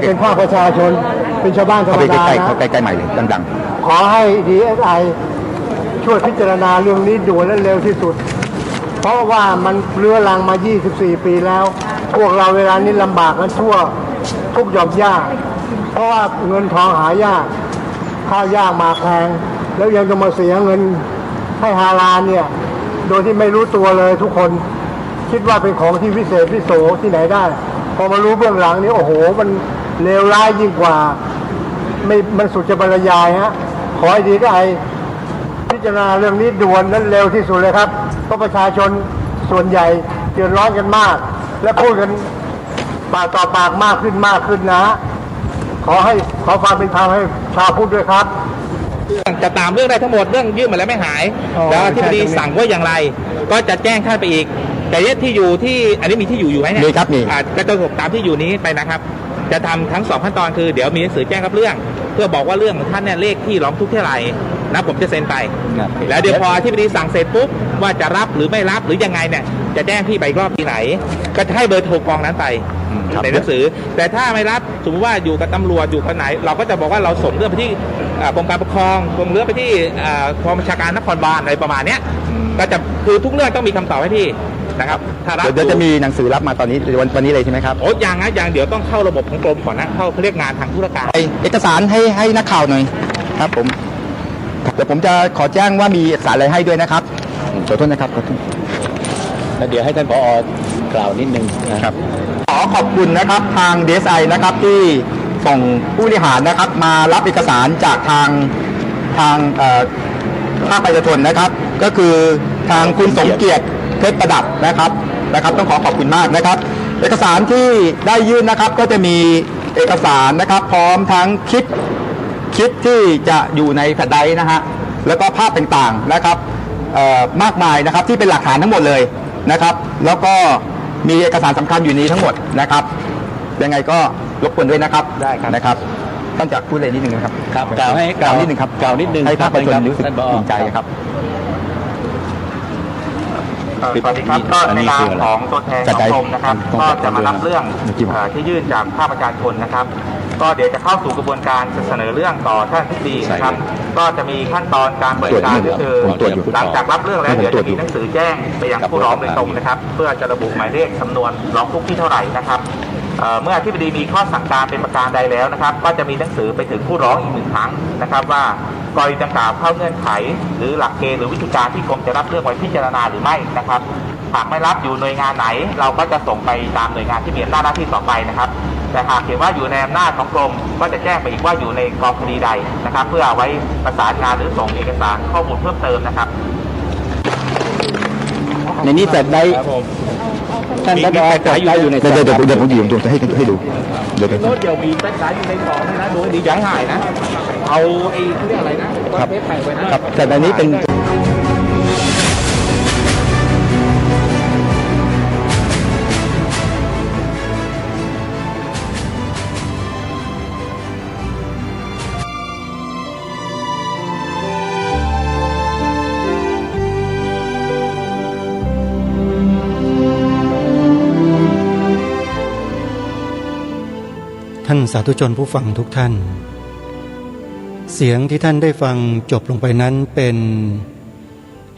เป็นภาคประชาชนเป็นชาวบ้านธรรมดานะใกล้ๆใหม่เลยดังๆขอให้ DSI ช่วยพิจารณาเรื่องนี้ด่วนและเร็วที่สุดเพราะว่ามันเรื้อรังมา24 ปีแล้วพวกเราเวลานี้ลำบากกันทั่วทุกหย่อมย่าเพราะว่าเงินทองหายากข้าวยากหมากแพงแล้วยังจะมาเสียเงินให้ฮาลาลเนี่ยโดยที่ไม่รู้ตัวเลยทุกคนคิดว่าเป็นของที่วิเศษวิโสที่ไหนได้พอมารู้เบื้องหลังนี้โอ้โหมันเลวร้ายยิ่งกว่ามันสุดจะบรรยายฮะขอให้DSIพิจารณาเรื่องนี้ด่วนและเร็วที่สุดเลยครับเพราะประชาชนส่วนใหญ่เดือดร้อนกันมากและพูดกันปากต่อปากมากขึ้นนะขอความเป็นธรรมให้ชาวพุทธด้วยครับจะตามเรื่องได้ทั้งหมดเรื่องยื่นมาแล้วไม่หายแล้วอธิบดีสั่งว่าอย่างไรก็จะแจ้งท่านไปอีกแต่ที่อยู่ที่อันนี้มีที่อยู่ไหมเนี่ยมีครับมีก็จะตามที่อยู่นี้ไปนะครับจะทำทั้ง2ขั้นตอนคือเดี๋ยวมีหนังสือแจ้งรับเรื่องเพื่อบอกว่าเรื่องของท่านเนี่ยเลขที่ร้องทุกข์เท่าไหร่นะผมจะเซ็นไปแล้วเดี๋ยวพออธิบดีสั่งเสร็จปุ๊บว่าจะรับหรือไม่รับหรือยังไงเนี่ยจะแจ้งพี่ไปรอบที่ไหนก็จะให้เบอร์โทรกองนั้นไปในหนังสือแต่ถ้าไม่รับสมมติว่าอยู่กับตำรวจอยู่คนไหนเราก็จะบอกว่าเราส่งเรื่องไปที่ กรมการปกครองกรมเรือไปที่กองบัญชาการนครบาลอะไรประมาณเนี้ยก็จะคือทุกเรื่องต้องมีคำตอบให้พี่นะครับถ้ารับ เดี๋ยวจะมีหนังสือรับมาตอนนี้วันนี้เลยใช่ไหมครับ โอ้ยังนะยังเดี๋ยวต้องเข้าระบบของกรมก่อนนะเข้าเขาเรียกงานทางธุรการ เอกสารให้นักข่าวหน่อยครับผมเดี๋ยวผมจะขอแจ้งว่ามีเอกสารอะไรให้ด้วยนะครับขอโทษนะครับขอโทษ แล้วเดี๋ยวให้ท่านผอกล่าวนิดนึงนะครับ ขอขอบคุณนะครับทาง DSI นะครับที่ส่งผู้บริหารนะครับมารับเอกสารจากทางภาคประชาชนนะครับ ก็คือทางคุณสมเกียรติเพชรประดับนะครับต้องขอบคุณมากนะครับ เอกสารที่ได้ยื่นนะครับก็จะมีเอกสารนะครับพร้อมทั้งคลิปที่จะอยู่ในแฟลชไดรฟ์นะฮะแล้วก็ภาพต่างๆนะครับมากมายนะครับที่เป็นหลักฐานทั้งหมดเลยนะครับแล้วก็มีเอกสารสำคัญอยู่นี้ทั้งหมดนะครับยังไงก็รบกวนด้วยนะครับได้ครับนะครับท่านจะพูดอะไรนิดนึงนะครับ ครับกล่าวนิดนึงครับ กล่าวนิดนึง ให้ภาคประชาชนรู้สึก ท่านผอ ภูมิใจครับ สวัสดีครับก็ในนามของตัวแทนของกรมนะครับก็จะมารับเรื่องที่ยื่นจากภาคประชาชนนะครับก็เดี๋ยวจะเข้าสู่กระบวนการเสนอเรื่องต่อท่านอธิบดีนะครับก็จะมีขั้นตอนการบริการก็คือหลังจากรับเรื่องแล้วเดี๋ยวจะมีหนังสือแจ้งไปยังผู้ร้องโดยตรงนะครับเพื่อจะระบุหมายเลขจำนวนร้องทุกข์ที่เท่าไหร่นะครับเมื่ออธิบดีมีข้อสั่งการเป็นประการใดแล้วนะครับก็จะมีหนังสือไปถึงผู้ร้องอีก1 ครั้งนะครับว่ากรณีดังกล่าวเข้าเงื่อนไขหรือหลักเกณฑ์หรือวิธีการที่กรมจะรับเรื่องไว้พิจารณาหรือไม่นะครับหากไม่รับอยู่หน่วยงานไหนเราก็จะส่งไปตามหน่วยงานที่มีอำนาจหน้าที่ต่อไปนะครับแต่หากเห็นว่าอยู่ในอำนาจของกรมก็จะแจ้งไปอีกว่าอยู่ในกองคดีใดนะครับเพื่อเอาไว้ประสานงานหรือส่งเอกสารข้อมูลเพิ่มเติมนะครับในนี้แต่ได้ท่านก็ได้อยู่ในเดี๋ยวผมจะให้ดูเดี๋ยว โน้ตเดี๋ยวมีแบ็คไซด์อยู่ในของนะโดยดีย้ายหายนะเอาไอ้เขาเรียกอะไรนะว่าเทปไทยไว้นะครับ แต่ในนี้เป็นท่านสาธุชนผู้ฟังทุกท่านเสียงที่ท่านได้ฟังจบลงไปนั้นเป็น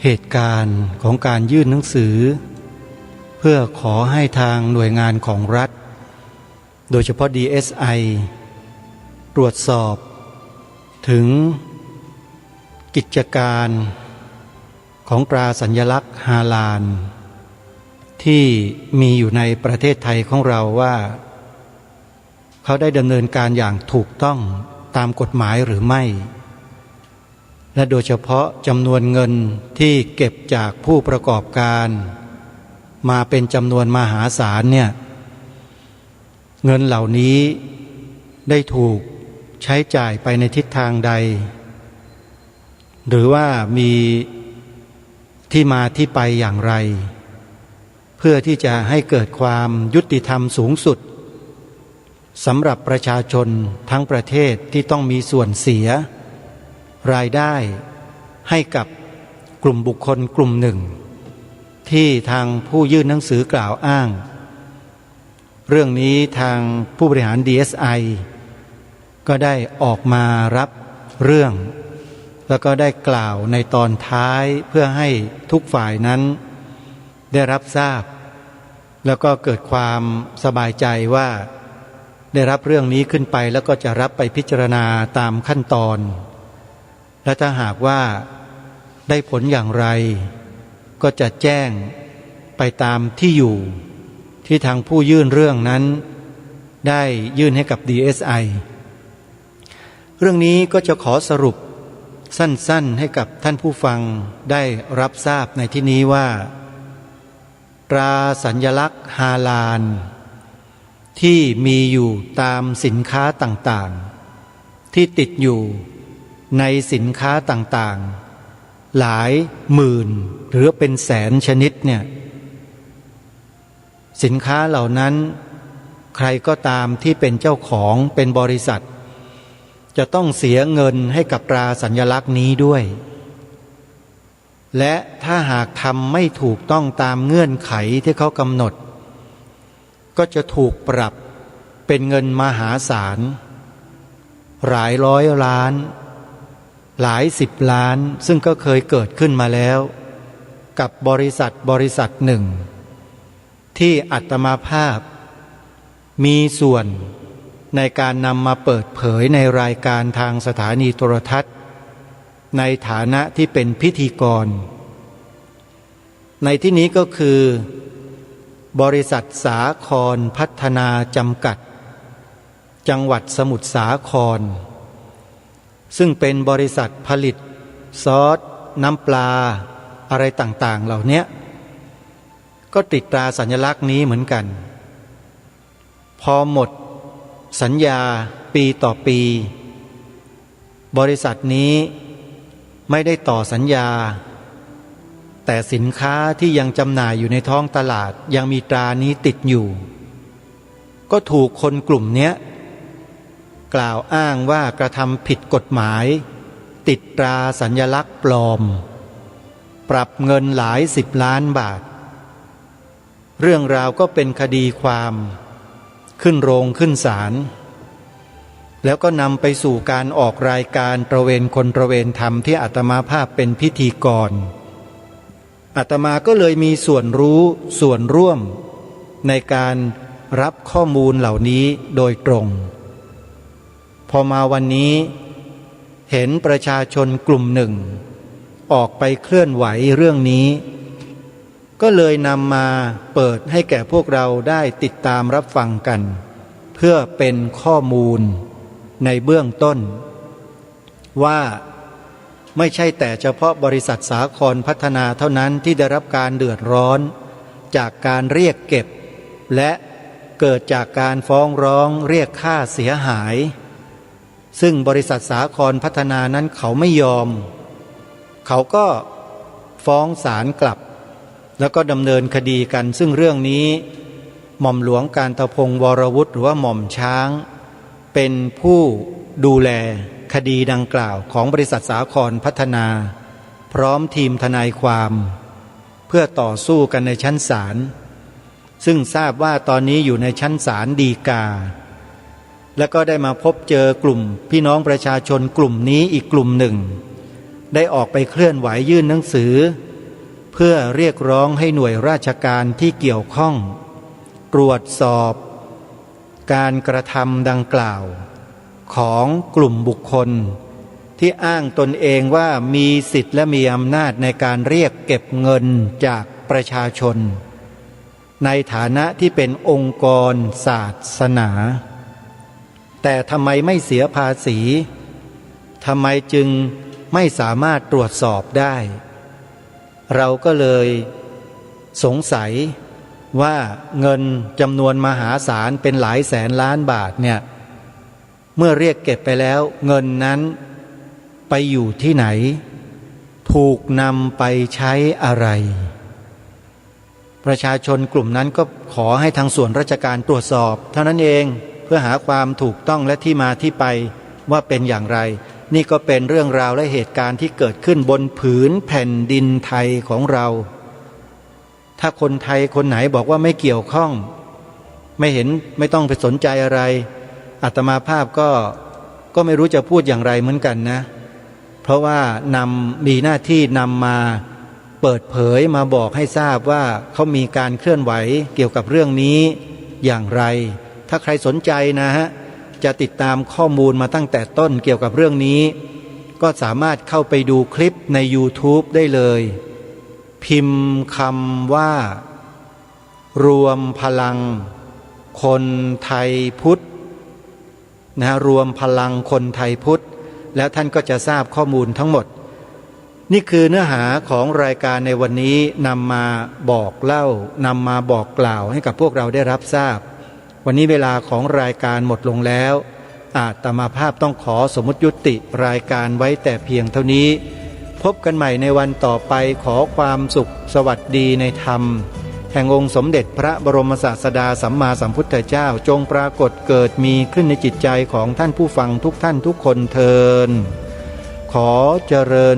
เหตุการณ์ของการยื่นหนังสือเพื่อขอให้ทางหน่วยงานของรัฐโดยเฉพาะ DSI ตรวจสอบถึงกิจการของตราสัญลักษณ์ฮาลาลที่มีอยู่ในประเทศไทยของเราว่าเขาได้ดำเนินการอย่างถูกต้องตามกฎหมายหรือไม่และโดยเฉพาะจำนวนเงินที่เก็บจากผู้ประกอบการมาเป็นจำนวนมหาศาลเนี่ยเงินเหล่านี้ได้ถูกใช้จ่ายไปในทิศทางใดหรือว่ามีที่มาที่ไปอย่างไรเพื่อที่จะให้เกิดความยุติธรรมสูงสุดสำหรับประชาชนทั้งประเทศที่ต้องมีส่วนเสียรายได้ให้กับกลุ่มบุคคลกลุ่มหนึ่งที่ทางผู้ยื่นหนังสือกล่าวอ้างเรื่องนี้ทางผู้บริหาร DSI ก็ได้ออกมารับเรื่องแล้วก็ได้กล่าวในตอนท้ายเพื่อให้ทุกฝ่ายนั้นได้รับทราบแล้วก็เกิดความสบายใจว่าได้รับเรื่องนี้ขึ้นไปแล้วก็จะรับไปพิจารณาตามขั้นตอนและถ้าหากว่าได้ผลอย่างไรก็จะแจ้งไปตามที่อยู่ที่ทางผู้ยื่นเรื่องนั้นได้ยื่นให้กับ DSI เรื่องนี้ก็จะขอสรุปสั้นๆให้กับท่านผู้ฟังได้รับทราบในที่นี้ว่าตราสัญลักษณ์ฮาลาลที่มีอยู่ตามสินค้าต่างๆที่ติดอยู่ในสินค้าต่างๆหลายหมื่นหรือเป็นแสนชนิดเนี่ยสินค้าเหล่านั้นใครก็ตามที่เป็นเจ้าของเป็นบริษัทจะต้องเสียเงินให้กับตราสัญลักษณ์นี้ด้วยและถ้าหากทำไม่ถูกต้องตามเงื่อนไขที่เขากำหนดก็จะถูกปรับเป็นเงินมหาศาลหลายร้อยล้าน หลายสิบล้านซึ่งก็เคยเกิดขึ้นมาแล้วกับบริษัทหนึ่งที่อาตมาภาพมีส่วนในการนำมาเปิดเผยในรายการทางสถานีโทรทัศน์ในฐานะที่เป็นพิธีกรในที่นี้ก็คือบริษัทสาครพัฒนาจำกัดจังหวัดสมุทรสาครซึ่งเป็นบริษัทผลิตซอสน้ำปลาอะไรต่างๆเหล่านี้ก็ติดตราสัญลักษณ์นี้เหมือนกันพอหมดสัญญาปีต่อปีบริษัทนี้ไม่ได้ต่อสัญญาแต่สินค้าที่ยังจำหน่ายอยู่ในท้องตลาดยังมีตรานี้ติดอยู่ก็ถูกคนกลุ่มนี้กล่าวอ้างว่ากระทำผิดกฎหมายติดตราสัญลักษณ์ปลอมปรับเงินหลายสิบล้านบาทเรื่องราวก็เป็นคดีความขึ้นโรงขึ้นศาลแล้วก็นำไปสู่การออกรายการตระเวนคนตระเวนธรรมที่อาตมาภาพเป็นพิธีกรอาตมาก็เลยมีส่วนรู้ส่วนร่วมในการรับข้อมูลเหล่านี้โดยตรงพอมาวันนี้เห็นประชาชนกลุ่มหนึ่งออกไปเคลื่อนไหวเรื่องนี้ก็เลยนำมาเปิดให้แก่พวกเราได้ติดตามรับฟังกันเพื่อเป็นข้อมูลในเบื้องต้นว่าไม่ใช่แต่เฉพาะบริษัทสาครพัฒนาเท่านั้นที่ได้รับการเดือดร้อนจากการเรียกเก็บและเกิดจากการฟ้องร้องเรียกค่าเสียหายซึ่งบริษัทสาครพัฒนานั้นเขาไม่ยอมเขาก็ฟ้องศาลกลับแล้วก็ดำเนินคดีกันซึ่งเรื่องนี้หม่อมหลวงกานตพงศ์วรวุฒิหรือว่าหม่อมช้างเป็นผู้ดูแลคดีดังกล่าวของบริษัทสาครพัฒนาพร้อมทีมทนายความเพื่อต่อสู้กันในชั้นศาลซึ่งทราบว่าตอนนี้อยู่ในชั้นศาลฎีกาแล้วก็ได้มาพบเจอกลุ่มพี่น้องประชาชนกลุ่มนี้อีกกลุ่มหนึ่งได้ออกไปเคลื่อนไหวยื่นหนังสือเพื่อเรียกร้องให้หน่วยราชการที่เกี่ยวข้องตรวจสอบการกระทำดังกล่าวของกลุ่มบุคคลที่อ้างตนเองว่ามีสิทธิ์และมีอำนาจในการเรียกเก็บเงินจากประชาชนในฐานะที่เป็นองค์กรศาสนาแต่ทำไมไม่เสียภาษีทำไมจึงไม่สามารถตรวจสอบได้เราก็เลยสงสัยว่าเงินจำนวนมหาศาลเป็นหลายแสนล้านบาทเนี่ยเมื่อเรียกเก็บไปแล้วเงินนั้นไปอยู่ที่ไหนถูกนำไปใช้อะไรประชาชนกลุ่มนั้นก็ขอให้ทางส่วนราชการตรวจสอบเท่านั้นเองเพื่อหาความถูกต้องและที่มาที่ไปว่าเป็นอย่างไรนี่ก็เป็นเรื่องราวและเหตุการณ์ที่เกิดขึ้นบนผืนแผ่นดินไทยของเราถ้าคนไทยคนไหนบอกว่าไม่เกี่ยวข้องไม่เห็นไม่ต้องไปสนใจอะไรอาตมาภาพก็ไม่รู้จะพูดอย่างไรเหมือนกันนะเพราะว่มีหน้าที่นำมาเปิดเผยมาบอกให้ทราบว่าเขามีการเคลื่อนไหวเกี่ยวกับเรื่องนี้อย่างไรถ้าใครสนใจนะฮะจะติดตามข้อมูลมาตั้งแต่ต้นเกี่ยวกับเรื่องนี้ก็สามารถเข้าไปดูคลิปใน YouTube ได้เลยพิมพ์คำว่ารวมพลังคนไทยพุทธรวมพลังคนไทยพุทธแล้วท่านก็จะทราบข้อมูลทั้งหมดนี่คือเนื้อหาของรายการในวันนี้นำมาบอกเล่านำมาบอกกล่าวให้กับพวกเราได้รับทราบวันนี้เวลาของรายการหมดลงแล้วอาตมาภาพต้องขอสมมุติยุติรายการไว้แต่เพียงเท่านี้พบกันใหม่ในวันต่อไปขอความสุขสวัสดีในธรรมแห่งองค์สมเด็จพระบรมศาสดาสัมมาสัมพุทธเจ้าจงปรากฏเกิดมีขึ้นในจิตใจของท่านผู้ฟังทุกท่านทุกคนเทอญขอเจริญ